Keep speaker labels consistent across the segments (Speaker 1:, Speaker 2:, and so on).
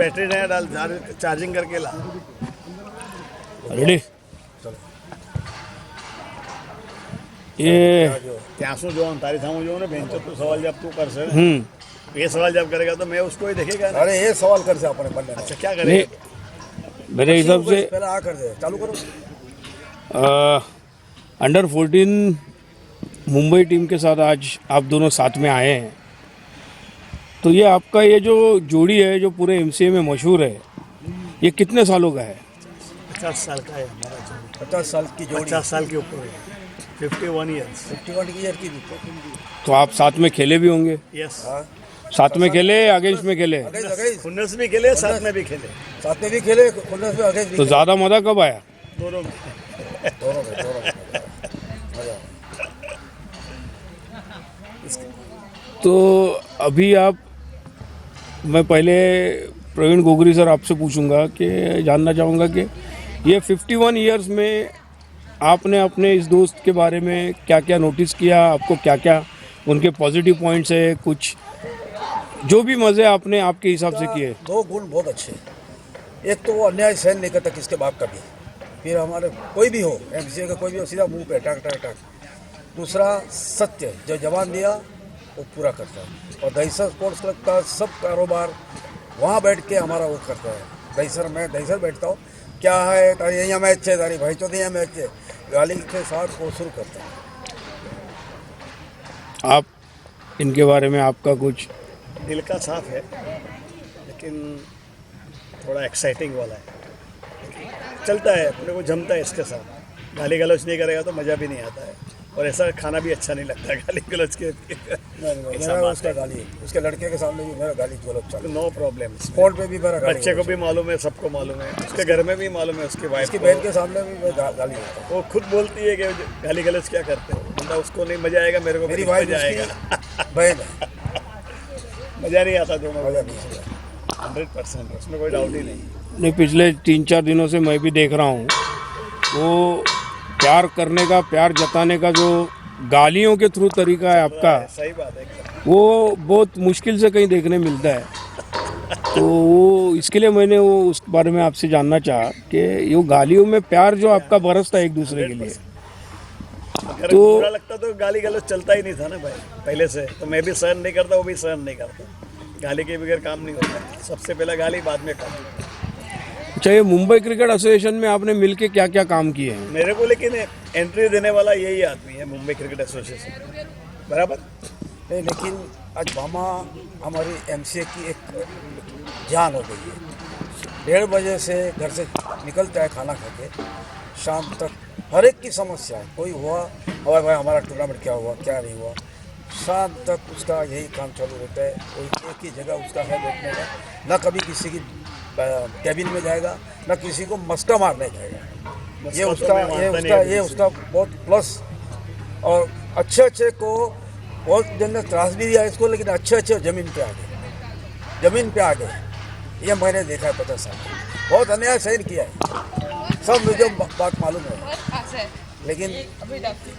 Speaker 1: Battery नया डाल, charging करके ला।
Speaker 2: રેડી ये
Speaker 1: ત્યાં શું જોવાનું, તારી સામે જોવું ને બેન, તું સવાલ જવાબ તું કરશે ને, ये सवाल जब करेगा तो मैं उसको ही देखेगा ना।
Speaker 3: अरे ये सवाल कर से अपने बंदे
Speaker 1: अच्छा क्या
Speaker 2: नहीं,
Speaker 1: करेगा?
Speaker 2: मेरे हिसाब से
Speaker 3: पहले आ कर दे, चालू करो।
Speaker 2: अंडर 14 मुंबई टीम के साथ आज आप दोनों साथ में आए हैं, तो ये आपका ये जो जोड़ी है जो पूरे एमसीए में मशहूर है, ये कितने सालों का है?
Speaker 1: 50 साल का है हमारा जोड़ी।
Speaker 3: 50 साल की जोड़ी,
Speaker 1: 50 साल के ऊपर है, 51 ईयर्स।
Speaker 3: 51 ईयर की भी।
Speaker 2: तो आप साथ में खेले भी होंगे,
Speaker 1: यस,
Speaker 2: साथ में खेले, अगेंस्ट में खेले,
Speaker 1: खुन्नस भी खेले, साथ में भी खेले,
Speaker 3: साथ में भी खेले, खुन्नस में आगे भी
Speaker 2: तो ज़्यादा मज़ा कब आया?
Speaker 1: दोनों में।
Speaker 3: दोनों में मजा।
Speaker 2: तो अभी आप, मैं पहले प्रवीण गोगरी सर आपसे पूछूंगा कि जानना चाहूँगा कि ये 51 ईयर्स में आपने अपने इस दोस्त के बारे में क्या क्या नोटिस किया, आपको क्या क्या उनके पॉजिटिव पॉइंट्स है, कुछ जो भी मज़े आपने आपके हिसाब से किए?
Speaker 3: दो गुण बहुत अच्छे। एक तो वो अन्याय सहन नहीं करता किसके बाप का भी, फिर हमारे कोई भी हो, एमसीए का कोई भी हो, सीधा मुंह पे टाक टाक टाक। दूसरा सत्य, जो जवान दिया वो पूरा करता है। और दहीसर स्पोर्ट्स क्लब का सब कारोबार वहाँ बैठ के हमारा वो करता है। दहीसर बैठता हूँ, क्या है तारी यहाँ मैच है, तारी भाई चौधरी यहाँ मैच है, गाली के साथ वो शुरू करता है।
Speaker 2: आप इनके बारे में आपका कुछ?
Speaker 1: दिल का साफ है, लेकिन थोड़ा एक्साइटिंग वाला है, चलता है, अपने को जमता है इसके साथ। गाली गलौज नहीं करेगा तो मज़ा भी नहीं आता है, और ऐसा खाना भी अच्छा नहीं लगता गाली गलौज के।
Speaker 3: मेरा उसका गाली, उसके लड़के के सामने भी मेरा गाली गलौज चलता है।
Speaker 1: No problem.
Speaker 3: फोन पे भी मेरा गाली,
Speaker 1: बच्चे को भी मालूम है, सबको मालूम है, उसके घर में भी मालूम है, उसकी वाइफ
Speaker 3: उसकी बहन के सामने भी मैं गाली देता हूँ।
Speaker 1: वो खुद बोलती है कि गाली गलौज क्या करते हो, बंदा उसको नहीं मजा आएगा, मेरे को
Speaker 3: मेरी
Speaker 1: भी
Speaker 3: वाइफ
Speaker 1: मजा आएगा।
Speaker 3: बहन है,
Speaker 1: मजा नहीं आता दोनों,
Speaker 3: मजा नहीं आता।
Speaker 1: 100%, उसमें कोई डाउट ही नहीं।
Speaker 2: नहीं, पिछले 3-4 दिनों से मैं भी देख रहा हूँ, वो प्यार करने का, प्यार जताने का जो गालियों के थ्रू तरीका है आपका,
Speaker 1: सही बात है एकदम।
Speaker 2: वो बहुत मुश्किल से कहीं देखने मिलता है। तो वो इसके लिए मैंने वो उस बारे में आपसे जानना चाहा कि ये गालियों में प्यार जो आपका बरसता है एक दूसरे के लिए,
Speaker 1: अगर
Speaker 2: तो
Speaker 1: बुरा लगता तो गाली गलौज चलता ही नहीं था ना भाई पहले से। तो मैं भी सहन नहीं करता, वो भी सहन नहीं करता। गाली के बगैर काम नहीं होता, सबसे पहले गाली, बाद में काम।
Speaker 2: अच्छा, ये मुंबई क्रिकेट एसोसिएशन में आपने मिलके क्या क्या काम किए हैं?
Speaker 1: मेरे को लेकिन एंट्री देने वाला यही आदमी है, मुंबई क्रिकेट एसोसिएशन, बराबर।
Speaker 3: नहीं, लेकिन आज मामा हमारी एमसीए की एक जान हो गई है। 1:30 बजे से घर से निकलता है खाना खा के, शाम तक हर एक की समस्या है। कोई हुआ, और भाई हमारा टूर्नामेंट क्या हुआ, क्या नहीं हुआ, शाम तक उसका यही काम चालू रहता है। कोई एक ही जगह उसका है बैठने का, ना कभी किसी की कैबिन में जाएगा, ना किसी को मस्का मारने जाएगा। ये उसका बहुत प्लस। और अच्छे को बहुत जन ने त्रास भी दिया इसको, लेकिन अच्छे ज़मीन पे आ गए, ये मैंने देखा है 50 साल। बहुत अन्याय सहन किया है, सब मुझे बात मालूम है, लेकिन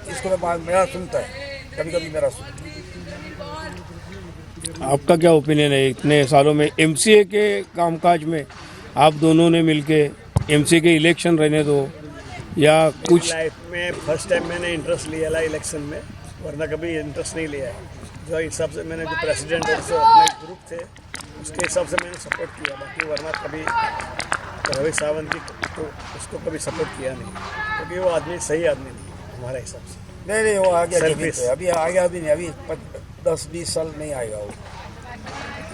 Speaker 3: इसको मेरा सुनता है, कभी कभी मेरा सुनता है।
Speaker 2: आपका क्या ओपिनियन है इतने सालों में एमसीए के कामकाज में? आप दोनों ने मिलके एमसीए के इलेक्शन रहने दो या कुछ,
Speaker 1: लाइफ में फर्स्ट टाइम मैंने इंटरेस्ट लिया था इलेक्शन में, वरना कभी इंटरेस्ट नहीं लिया है। जो हिसाब से मैंने जो प्रेसिडेंट और जो अपने ग्रुप थे उसके हिसाब से मैंने सपोर्ट किया, बाकी वरना कभी रवि सावंत की तो उसको कभी सपोर्ट किया नहीं, क्योंकि वो आदमी सही आदमी नहीं हमारे हिसाब से।
Speaker 3: नहीं, वो आ गया जमीन
Speaker 1: Selfish।
Speaker 3: पे, अभी आ गया, अभी नहीं, अभी 10-20 साल नहीं आएगा वो।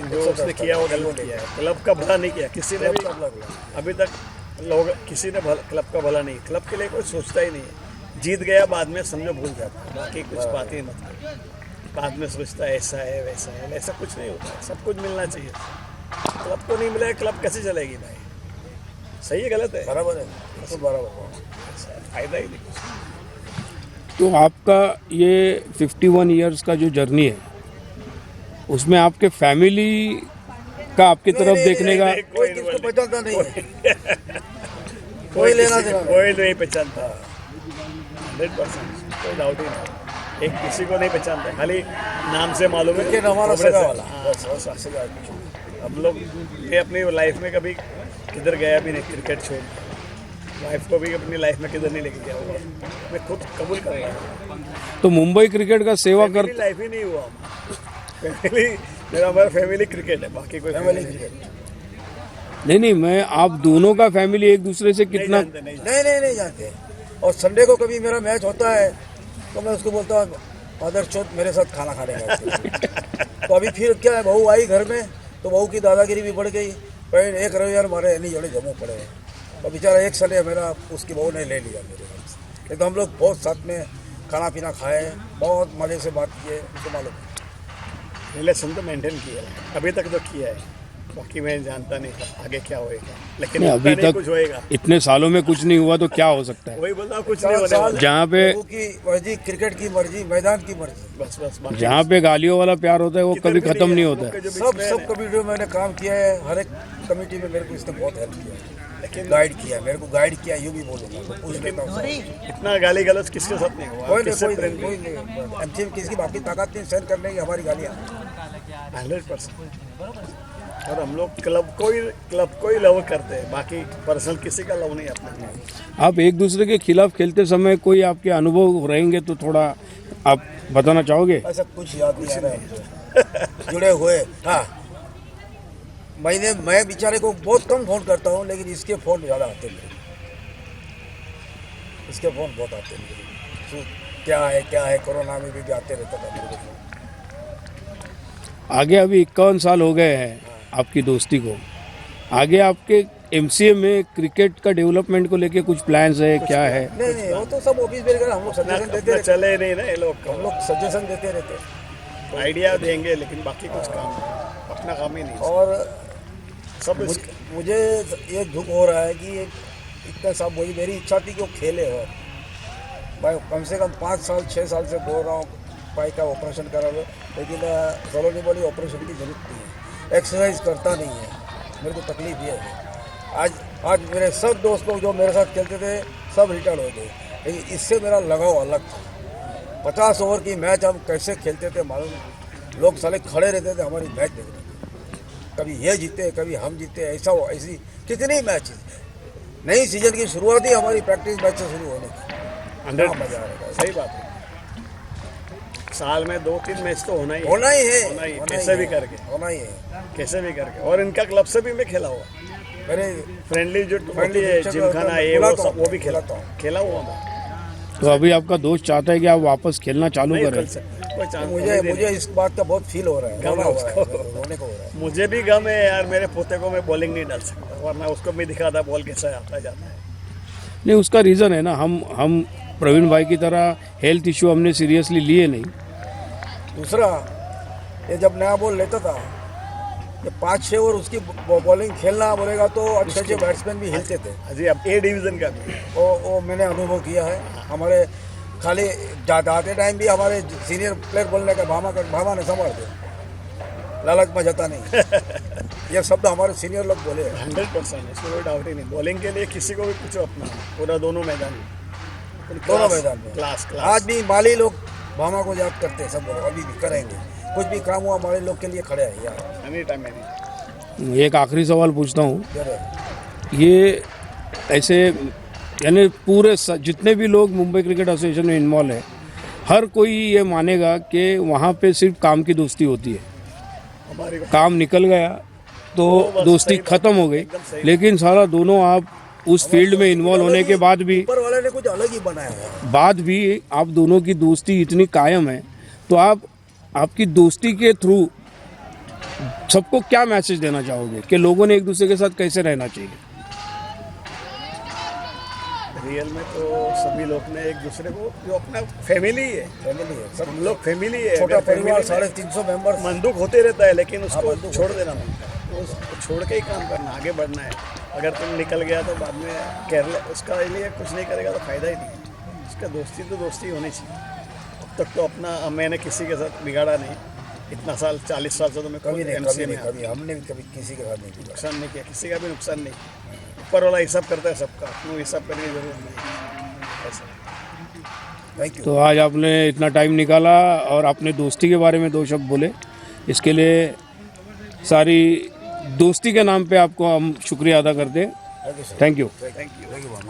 Speaker 1: जो उसने किया वो गलत किया है, क्लब का भला नहीं किया किसी ने भी अभी तक। लोग किसी ने क्लब का भला नहीं, क्लब के लिए कोई सोचता ही नहीं है। जीत गया बाद में समझो भूल जाता है, बाकी कुछ बात ही मत करो। बाद में सोचता है ऐसा है वैसा है, ऐसा कुछ नहीं होता है। सब कुछ मिलना चाहिए, क्लब को नहीं मिला, क्लब कैसे चलेगी भाई? सही है गलत है?
Speaker 3: बराबर है, तो बराबर
Speaker 1: फायदा ही नहीं कुछ।
Speaker 2: तो आपका ये 51 इयर्स का जो जर्नी है, उसमें आपके फैमिली का आपकी तरफ देखने का
Speaker 3: कोई किसको पहचानता नहीं है, कोई लेना देना नहीं।
Speaker 1: कोई नहीं पहचानता, 100%, कोई डाउट ही नहीं। एक किसी को नहीं पहचानता, खाली नाम से मालूम है।
Speaker 3: क्रिकेट हमारा
Speaker 1: खबरें
Speaker 3: सगा
Speaker 1: से।
Speaker 3: वाला,
Speaker 1: हाँ,
Speaker 3: बस सगा।
Speaker 1: हम लोग, मैं अपनी लाइफ में कभी किधर गया भी नहीं क्रिकेट छोड़ के। वाइफ को भी अपनी लाइफ में किधर नहीं लेके गया हुआ, मैं खुद कबूल कर रहा हूँ।
Speaker 2: तो मुंबई क्रिकेट का सेवा कर
Speaker 1: फैमिली लाइफ ही नहीं हुआ फैमिली, हमारा फैमिली क्रिकेट है, बाकी कोई
Speaker 3: फैमिली
Speaker 1: फैमिली
Speaker 3: क्रिकेट
Speaker 2: नहीं, मैं आप दोनों का फैमिली एक दूसरे से
Speaker 1: नहीं
Speaker 2: कितना
Speaker 1: जानते, नहीं
Speaker 3: नहीं जानते। और संडे को कभी मेरा मैच होता है तो मैं उसको बोलता हूँ मदर चोट मेरे साथ खाना खाने का। तो अभी फिर क्या है, बहू आई घर में तो बहू की दादागिरी भी बढ़ गई। कहीं एक रविवार मारे नहीं जोड़े जमू पड़े, और बेचारा एक संडे मेरा उसकी बहू ने ले लिया मेरे घर से। नहीं तो हम लोग बहुत साथ में खाना पीना खाए, बहुत मज़े से बात किए, उसको मालूम है।
Speaker 1: रिलेशन तो मेंटेन किया है, अभी तक तो किया है, बाकी मैं जानता नहीं था आगे क्या होएगा, लेकिन
Speaker 2: नहीं, अभी
Speaker 1: इतना नहीं
Speaker 2: तक
Speaker 1: कुछ होएगा।
Speaker 2: इतने सालों में कुछ नहीं हुआ तो क्या हो सकता है?
Speaker 1: वही बोलता हूँ, कुछ नहीं होने वाला।
Speaker 2: जहाँ पे
Speaker 3: बहू की मर्जी, क्रिकेट की मर्जी, मैदान की मर्जी,
Speaker 1: बस बस बाकी
Speaker 2: जहाँ पे गालियों वाला प्यार होता है वो
Speaker 1: किधर
Speaker 2: कभी
Speaker 1: भी
Speaker 2: खत्म नहीं
Speaker 1: है,
Speaker 2: होता
Speaker 1: हम
Speaker 2: है।
Speaker 1: लोग के जो
Speaker 3: सब
Speaker 1: businessman
Speaker 3: सब कमेटी में मैंने काम किया है। हर एक कमेटी में मेरे को इसने बहुत हेल्प किया है,
Speaker 1: लेकिन
Speaker 3: गाइड किया, मेरे को गाइड किया, यूँ भी बोलूँगा तो पूछ लेता हूँ।
Speaker 1: इतना गाली गलौज किसके साथ नहीं हुआ,
Speaker 3: कोई
Speaker 1: किससे
Speaker 3: नहीं,
Speaker 1: प्रेम
Speaker 3: कोई नहीं, एमसी में किसी की बाकी ताकत नहीं सहन करने की हमारी गालियाँ।
Speaker 1: 100%। और हम लोग क्लब को ही लव करते हैं, बाकी पर्सनल किसी का लव नहीं है अपना।
Speaker 2: आप एक दूसरे के खिलाफ खेलते समय कोई आपके अनुभव रहेंगे तो थोड़ा आप बताना चाहोगे?
Speaker 3: ऐसा कुछ याद नहीं आ रहा है हमको। जुड़े हुए हाँ, मैं बेचारे को बहुत कम फ़ोन करता हूँ, लेकिन इसके फ़ोन ज़्यादा आते हैं मेरे, इसके फ़ोन बहुत आते हैं मेरे। क्या है कोरोना में भी आते रहता था मेरे को।
Speaker 2: आगे अभी 51 साल हो गए हैं आपकी दोस्ती को, आगे आपके एमसीए में क्रिकेट का डेवलपमेंट को लेके कुछ प्लान्स है, क्या है?
Speaker 3: नहीं वो तो सब ऑफिस में हम लोग सजेशन देते
Speaker 1: अपना
Speaker 3: रहते,
Speaker 1: चले नहीं ना ये लोग,
Speaker 3: हम लोग सजेशन देते रहते।
Speaker 1: आइडिया देंगे लेकिन बाकी कुछ काम नहीं, अपना काम ही नहीं
Speaker 3: और
Speaker 1: सब
Speaker 3: मुझे ये दुख हो रहा है कि इतने साल मुझे मेरी इच्छा थी कि वो खेले, और मैं कम से कम 5 साल 6 साल से बोल रहा हूँ पाई का ऑपरेशन करा लो, लेकिन सोलोनी बोली ऑपरेशन की जरूरत नहीं है, एक्सरसाइज करता नहीं है, मेरे को तकलीफ ये है। आज मेरे सब दोस्त लोग जो मेरे साथ खेलते थे सब रिटायर हो गए, लेकिन इससे मेरा लगाव अलग था। 50 ओवर की मैच हम कैसे खेलते थे मालूम, लोग साले खड़े रहते थे हमारी मैच देखने, कभी ये जीते कभी हम जीते, ऐसी कितनी मैच। नई सीजन की शुरुआत ही हमारी प्रैक्टिस मैच से शुरू होने की,
Speaker 1: 100
Speaker 3: मजा आ रहा है।
Speaker 1: सही बात है। साल में 2-3 मैच तो होना ही
Speaker 3: होना ही है,
Speaker 1: होना ही है,
Speaker 3: होना
Speaker 1: कैसे
Speaker 3: ही
Speaker 1: भी
Speaker 3: है,
Speaker 1: करके,
Speaker 3: होना ही है।
Speaker 1: कैसे भी करके। और इनका क्लब से भी मैं खेला हुआ,
Speaker 3: मेरे
Speaker 1: फ्रेंडली जो होती है
Speaker 3: पिक्चर
Speaker 1: जिमखाना
Speaker 3: में
Speaker 1: ये वो
Speaker 3: बुलाता
Speaker 1: सब, वो
Speaker 3: हूँ,
Speaker 1: भी
Speaker 3: बुलाता हूँ।
Speaker 1: खेला हुआ मैं।
Speaker 2: तो अभी आपका दोस्त चाहता है कि आप वापस खेलना चालू
Speaker 1: नहीं
Speaker 2: करें?
Speaker 1: खेल सकते, कोई चांस
Speaker 3: मुझे इस बात का बहुत फील हो रहा है,
Speaker 1: गम
Speaker 3: रोना
Speaker 1: है
Speaker 3: हो रहा है,
Speaker 1: उसको।
Speaker 3: रोने को हो रहा है।
Speaker 1: मुझे भी गम है यार, मेरे पोते को मैं बॉलिंग नहीं डाल सकता, वरना उसको भी दिखाता बॉल कैसा आता जाता है।
Speaker 2: नहीं, उसका रीज़न है ना, हम प्रवीण भाई की तरह हेल्थ इशू हमने सीरियसली लिए नहीं।
Speaker 3: दूसरा, ये जब नया बॉल लेता था, ये 5-6 ओवर उसकी बॉलिंग खेलना बोलेगा तो अच्छे बैट्समैन भी हिलते थे।
Speaker 1: अजी अब ए डिवीज़न का भी
Speaker 3: वो मैंने अनुभव किया है। हमारे खाली जाते टाइम भी हमारे सीनियर प्लेयर बोलने का भामा ने संभाल दिया, लालच में जाता नहीं। ये शब्द हमारे सीनियर लोग बोले हैं।
Speaker 1: 100%, इसमें कोई डाउट ही नहीं। बॉलिंग के लिए किसी को भी पूछो अपना, पूरा दोनों मैदान में,
Speaker 3: दोनों मैदान में
Speaker 1: क्लास
Speaker 3: आज भी माली लोग भामा को याद करते हैं, सब लोग अभी भी करेंगे। कुछ भी काम हुआ माली लोग के लिए खड़े हैं यार।
Speaker 1: Any time any.
Speaker 2: एक आखिरी सवाल पूछता हूँ,
Speaker 3: जरूर।
Speaker 2: ये ऐसे यानी पूरे जितने भी लोग मुंबई क्रिकेट एसोसिएशन में इन्वॉल्व है, हर कोई ये मानेगा कि वहाँ पे सिर्फ काम की दोस्ती होती है,
Speaker 1: हमारी
Speaker 2: काम निकल गया तो
Speaker 1: बस
Speaker 2: दोस्ती
Speaker 1: सही बात,
Speaker 2: खत्म हो गई।
Speaker 1: एकदम सही।
Speaker 2: लेकिन सारा दोनों आप उस फील्ड में इन्वॉल्व होने के बाद भी
Speaker 3: ऊपर वाले ने कुछ अलग ही बनाया है।
Speaker 2: आप दोनों की दोस्ती इतनी कायम है, तो आपकी दोस्ती के थ्रू सबको क्या मैसेज देना चाहोगे कि लोगों ने एक दूसरे के साथ कैसे रहना चाहिए?
Speaker 1: रियल में तो सभी लोग ने एक दूसरे को, जो अपना फैमिली है,
Speaker 3: फैमिली है, सब
Speaker 1: हम लोग फैमिली है,
Speaker 3: छोटा
Speaker 1: अगर
Speaker 3: परिवार,
Speaker 1: family में
Speaker 3: 350 मेंबर।
Speaker 1: मन दुख होते रहता है, लेकिन उसको
Speaker 3: बंदूक
Speaker 1: छोड़ देना पड़ता है, तो उसको छोड़ के ही काम करना, आगे बढ़ना है। अगर तुम निकल गया तो बाद में केयरलेस उसका लिए कुछ नहीं करेगा तो फ़ायदा ही नहीं। उसका दोस्ती तो दोस्ती होनी चाहिए। अब तक तो अपना मैंने किसी के साथ बिगाड़ा नहीं, इतना साल 40 साल से तो मैं
Speaker 3: कभी नहीं,
Speaker 1: MC
Speaker 3: कभी
Speaker 1: में
Speaker 3: नहीं, कभी हमने भी कभी किसी के साथ नहीं किया।
Speaker 1: नुकसान नहीं किया, किसी का भी नुकसान नहीं। ऊपर वाला हिसाब करता है सबका, अपना हिसाब करने की जरूरत नहीं। ऐसा।
Speaker 3: Thank you.
Speaker 2: तो आज आपने इतना टाइम निकाला और अपने दोस्ती के बारे में 2 शब्द बोले, इसके लिए सारी दोस्ती के नाम पे आपको हम शुक्रिया अदा करते हैं।
Speaker 3: Thank you sir,
Speaker 2: thank you.
Speaker 1: Thank you.
Speaker 3: Thank you mama.